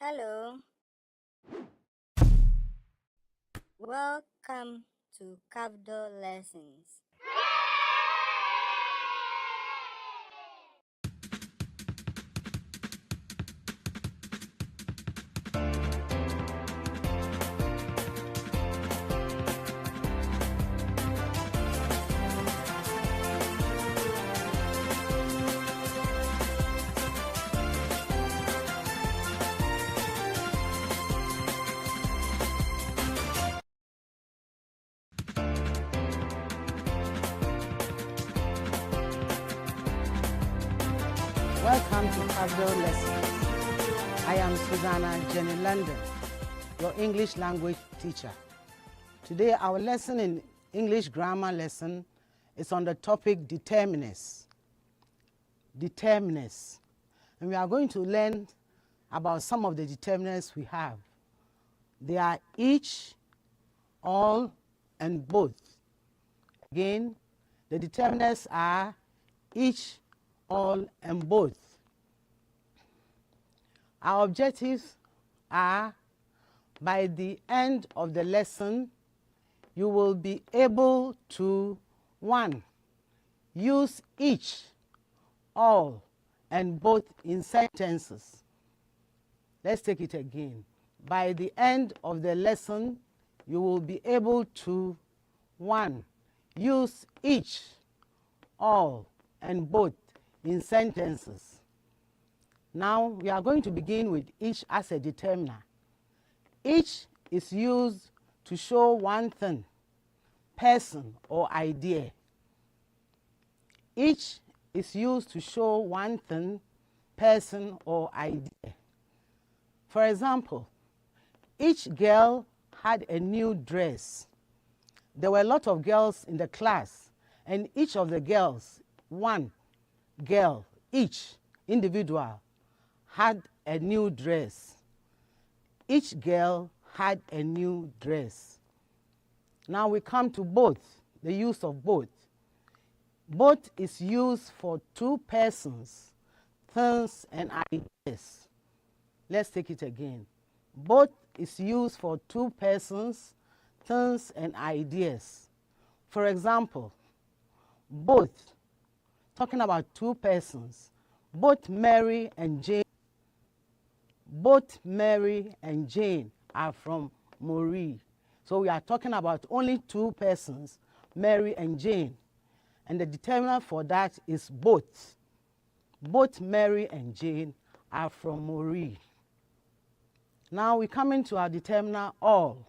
Hello, welcome to Cafdil lessons. Welcome to Cafdil Lessons. I am Susanna Jenny London, your English language teacher. Today our lesson in English grammar lesson is on the topic determiners. Determiners. And we are going to learn about some of the determiners we have. They are each, all, and both. Again, the determiners are each, all, and both. Our objectives are, by the end of the lesson, you will be able to, 1, use each, all, and both in sentences. Let's take it again. By the end of the lesson, you will be able to, 1, use each, all, and both in sentences. Now we are going to begin with each as a determiner. Each is used to show one thing, person, or idea. Each is used to show one thing, person, or idea. For example, each girl had a new dress. There were a lot of girls in the class, and each of the girls, one girl, each individual, had a new dress. Each girl had a new dress. Now we come to both, the use of both. Both is used for two persons, things, and ideas. Let's take it again. Both is used for two persons, things, and ideas. For example, both, talking about two persons, both Mary and Jane. Both Mary and Jane are from Mori. So we are talking about only two persons, Mary and Jane. And the determiner for that is both. Both Mary and Jane are from Mori. Now we come into our determiner all.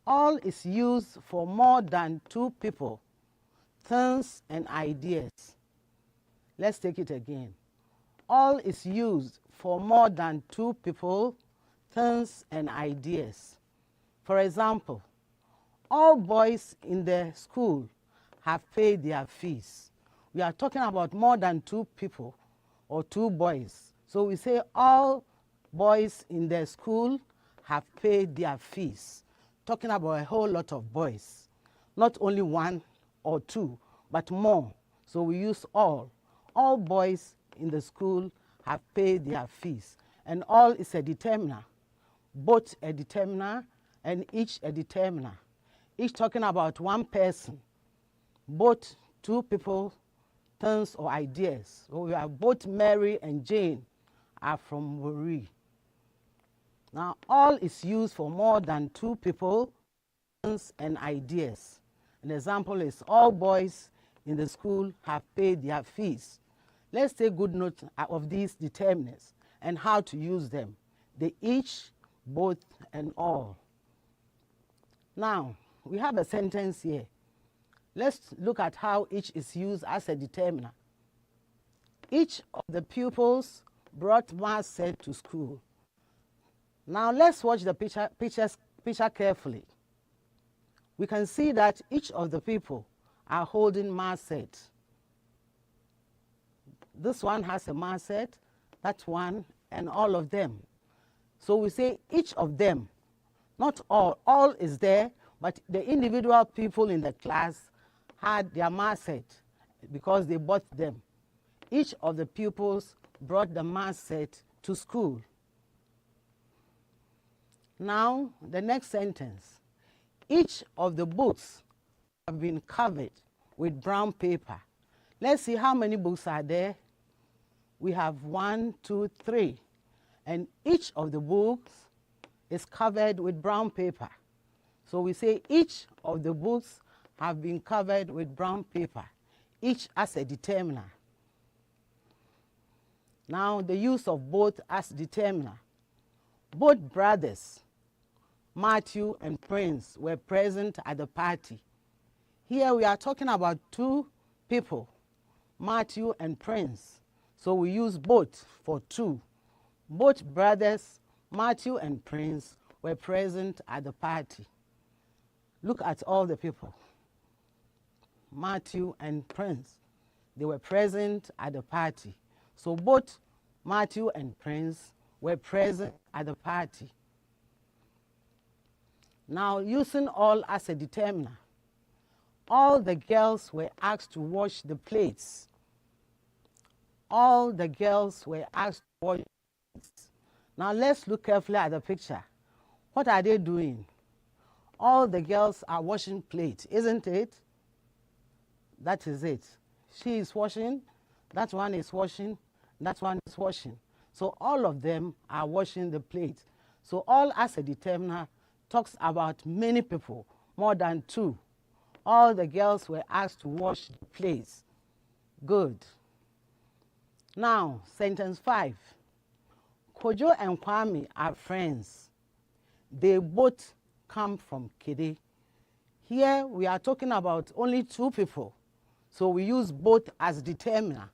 All is used for more than two people, things, and ideas. Let's take it again. All is used for more than two people, things, and ideas. For example, all boys in the school have paid their fees. We are talking about more than two people or two boys. So we say all boys in the school have paid their fees. Talking about a whole lot of boys. Not only one or two, but more. So we use all. All boys in the school have paid their fees. And all is a determiner. Both a determiner and each a determiner. Each talking about one person. Both two people, things, or ideas. So we have both Mary and Jane are from Mori. Now all is used for more than two people, things, and ideas. An example is all boys in the school have paid their fees. Let's take good note of these determiners and how to use them. The each, both, and all. Now, we have a sentence here. Let's look at how each is used as a determiner. Each of the pupils brought math set to school. Now let's watch the picture carefully. We can see that each of the people are holding math set. This one has a math set, that one, and all of them. So we say each of them, not all. All is there, but the individual people in the class had their math set because they bought them. Each of the pupils brought the math set to school. Now, the next sentence. Each of the books have been covered with brown paper. Let's see how many books are there. We have 1, 2, 3. And each of the books is covered with brown paper. So we say each of the books have been covered with brown paper. Each as a determiner. Now, the use of both as determiner. Both brothers, Matthew and Prince, were present at the party. Here we are talking about two people, Matthew and Prince. So we use both for two. Both brothers, Matthew and Prince, were present at the party. Look at all the people. Matthew and Prince, they were present at the party. So both Matthew and Prince were present at the party. Now, using all as a determiner. All the girls were asked to wash the plates. All the girls were asked to wash the plates. Now, let's look carefully at the picture. What are they doing? All the girls are washing plates, isn't it? That is it. She is washing, that one is washing, that one is washing. So all of them are washing the plate. So all as a determiner talks about many people, more than two. All the girls were asked to wash the plates. Good. Now, sentence 5. Kojo and Kwame are friends. They both come from Kede. Here we are talking about only two people. So we use both as determiner.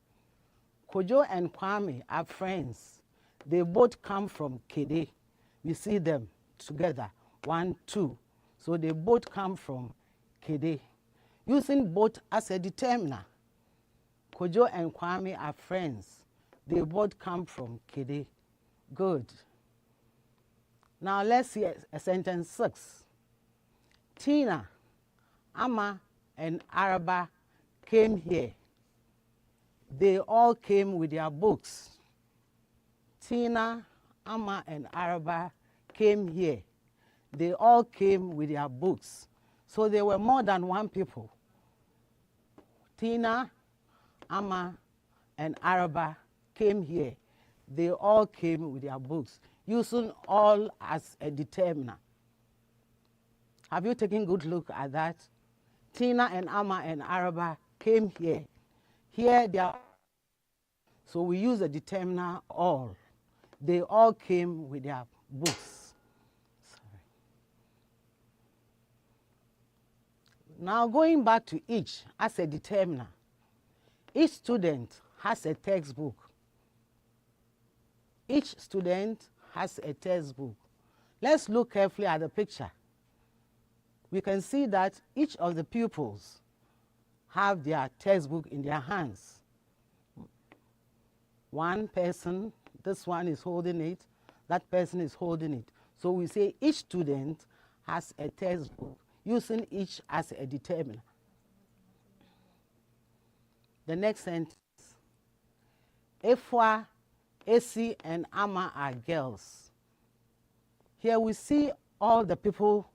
Kojo and Kwame are friends. They both come from Kede. We see them together. 1, 2. So they both come from Kede. Using both as a determiner. Kojo and Kwame are friends. They both come from Kede. Good. Now let's see a sentence 6. Tina, Amma, and Araba came here. They all came with their books. Tina, Amma, and Araba came here. They all came with their books. So there were more than one people. Tina, Amma, and Araba came here. They all came with their books, using all as a determiner. Have you taken a good look at that? Tina and Amma and Araba came here. Here they are. So we use the determiner all. They all came with their books. Sorry. Now going back to each as a determiner. Each student has a textbook. Each student has a textbook. Let's look carefully at the picture. We can see that each of the pupils have their textbook in their hands. One person, this one is holding it, that person is holding it. So we say each student has a textbook, using each as a determiner. The next sentence. Efwa, Esi, and Amma are girls. Here we see all the people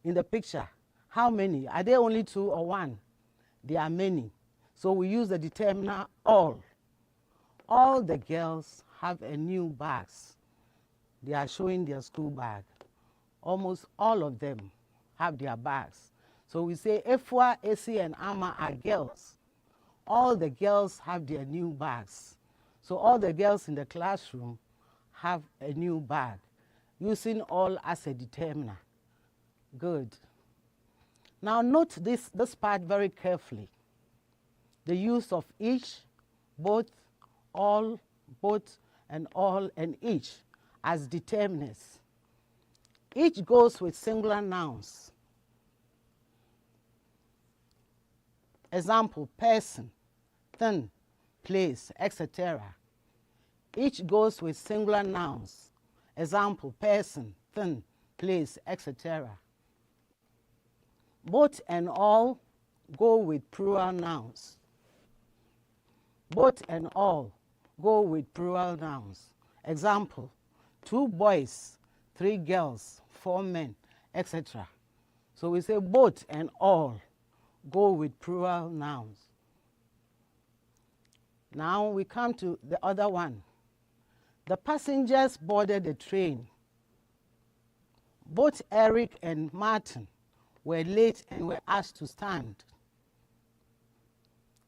in the picture. How many? Are there only 2 or 1? There are many. So we use the determiner all. All the girls have a new bags. They are showing their school bag. Almost all of them have their bags. So we say Efwa, Esi, and Amma are girls. All the girls have their new bags. So all the girls in the classroom have a new bag, using all as a determiner. Good. Now note this part very carefully. The use of each, both, all, both, and all, and each as determiners. Each goes with singular nouns. Example, person, thing, place, etc. Each goes with singular nouns. Example, person, thing, place, etc. Both and all go with plural nouns. Both and all go with plural nouns. Example, 2 boys, 3 girls, 4 men, etc. So we say both and all go with plural nouns. Now we come to the other one. The passengers boarded the train. Both Eric and Martin were late and were asked to stand.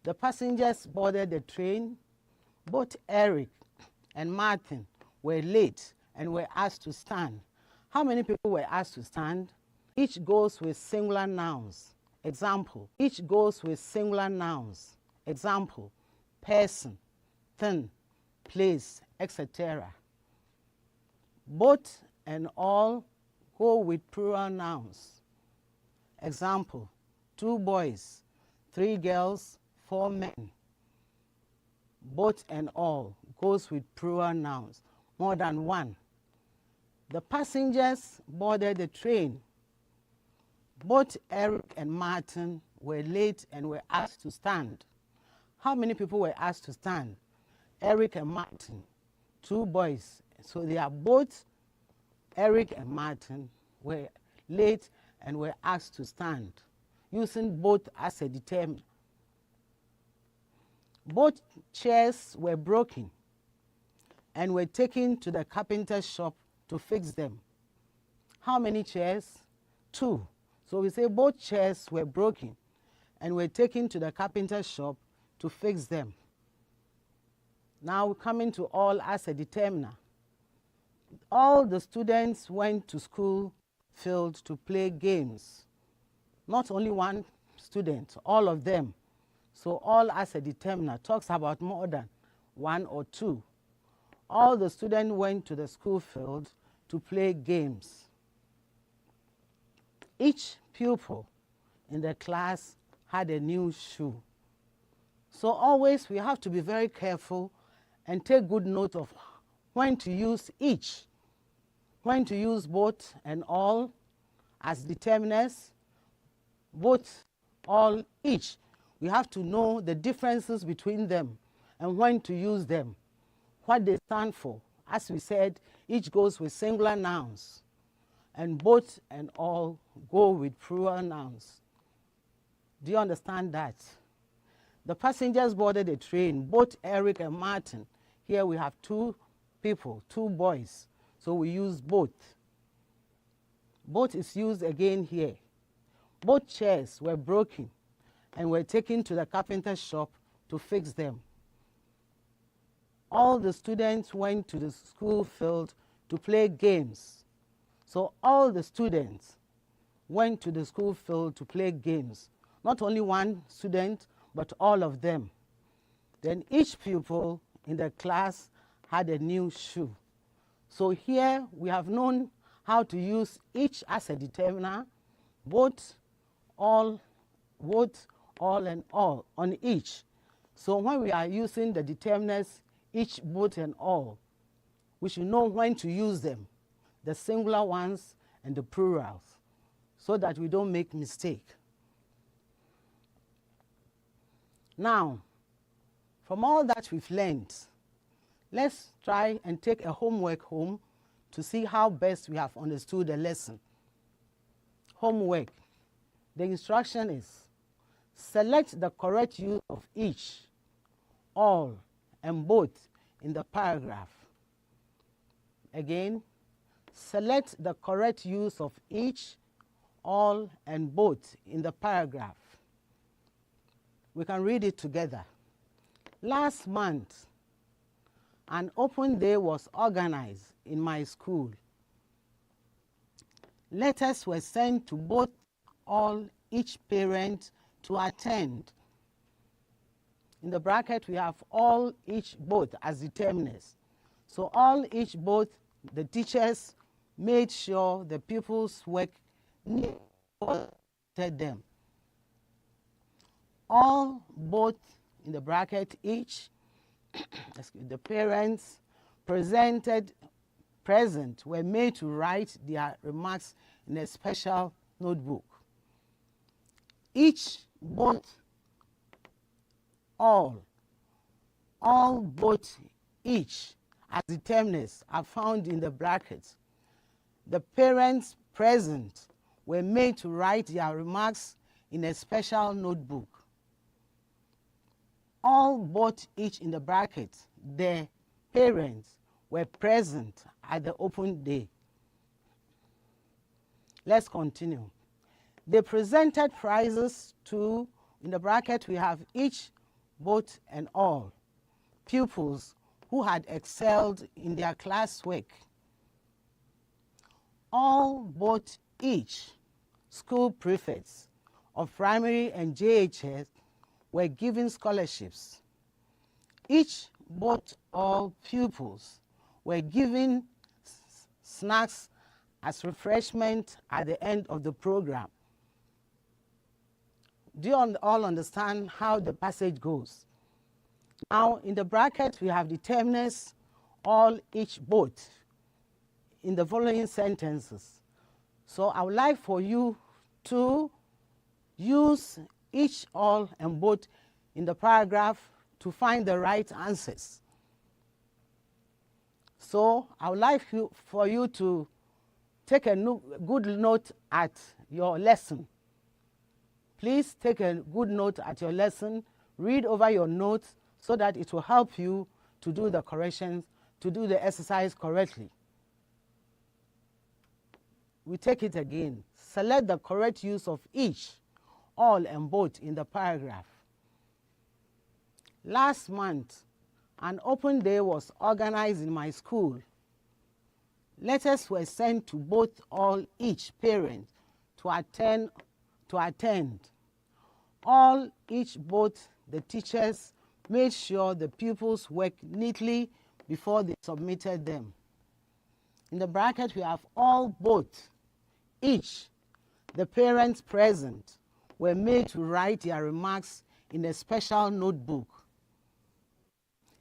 The passengers boarded the train. Both Eric and Martin were late and were asked to stand. How many people were asked to stand? Each goes with singular nouns. Example, each goes with singular nouns. Example, person, thing, place, etc. Both and all go with plural nouns. Example, 2 boys, 3 girls, 4 men. Both and all goes with plural nouns, more than one. The passengers boarded the train. Both Eric and Martin were late and were asked to stand. How many people were asked to stand? Eric and Martin, 2 boys. So they are both, Eric and Martin were late and were asked to stand, using both as a determiner. Both chairs were broken and were taken to the carpenter's shop to fix them. How many chairs? 2. So we say both chairs were broken and were taken to the carpenter's shop to fix them. Now we come into all as a determiner. All the students went to school field to play games. Not only one student, all of them. So all as a determiner talks about more than 1 or 2. All the students went to the school field to play games. Each pupil in the class had a new shoe. So always we have to be very careful and take good note of when to use each, when to use both and all as determiners, both, all, each. We have to know the differences between them and when to use them, what they stand for. As we said, each goes with singular nouns, and both and all go with plural nouns. Do you understand that? The passengers boarded the train, both Eric and Martin. Here we have 2 people, 2 boys, so we use both. Both is used again here. Both chairs were broken and were taken to the carpenter's shop to fix them. All the students went to the school field to play games. So all the students went to the school field to play games. Not only one student, but all of them. Then each pupil in the class had a new shoe. So here we have known how to use each as a determiner, both, all, and all on each. So when we are using the determiners, each, both, and all, we should know when to use them, the singular ones and the plurals, so that we don't make mistake. Now, from all that we've learned, let's try and take a homework home to see how best we have understood the lesson. Homework. The instruction is, select the correct use of each, all, and both in the paragraph. Again, select the correct use of each, all, and both in the paragraph. We can read it together. Last month, an open day was organized in my school. Letters were sent to both, all, each parent to attend. In the bracket, we have all, each, both as determiners. So all, each, both, the teachers made sure the pupils' work needed them. All, both, in the bracket, each, the parents present were made to write their remarks in a special notebook. Each, both, all, both, each, as determinants are found in the brackets. the parents present were made to write their remarks in a special notebook. All but each in the bracket, the parents were present at the open day. Let's continue. They presented prizes to, in the bracket we have each, both and all, pupils who had excelled in their classwork. All but each school prefects of primary and JHS were given scholarships. Each but all pupils were given snacks as refreshment at the end of the program. Do you all understand how the passage goes? Now, in the bracket, we have determiners, all, each, both, in the following sentences. So I would like for you to use each, all, and both in the paragraph to find the right answers. So I would like for you to take a good note at your lesson. Please take a good note at your lesson. Read over your notes so that it will help you to do the corrections, to do the exercise correctly. We take it again. Select the correct use of each, all, and both in the paragraph. Last month, an open day was organized in my school. Letters were sent to both, all, each parent to attend. All, each, both, the teachers made sure the pupils worked neatly before they submitted them. In the bracket, we have all, both, each, the parents present were made to write their remarks in a special notebook.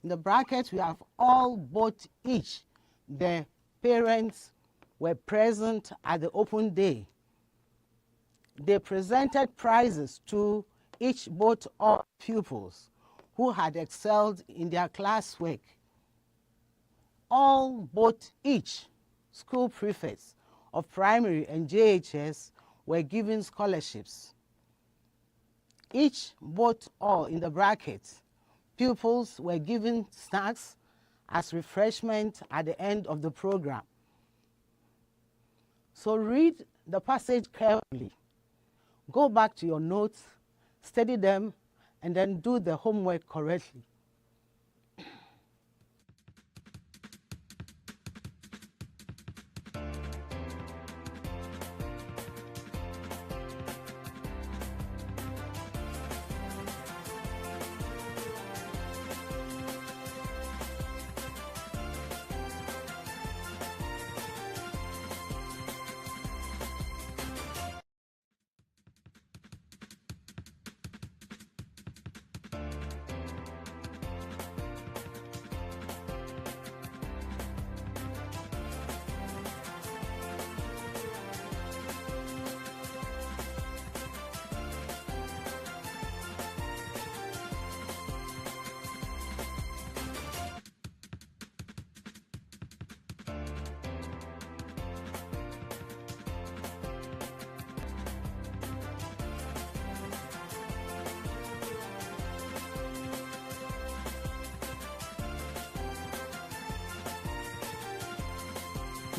In the bracket, we have all, both, each, the parents were present at the open day. They presented prizes to each, both, all pupils who had excelled in their classwork. All, both, each school prefects of primary and JHS were given scholarships. Each, both, all in the brackets, pupils were given snacks as refreshment at the end of the program. So read the passage carefully. Go back to your notes, study them, and then do the homework correctly.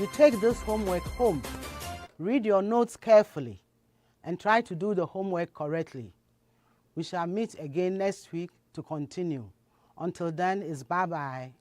You take this homework home, read your notes carefully, and try to do the homework correctly. We shall meet again next week to continue. Until then, it's bye-bye.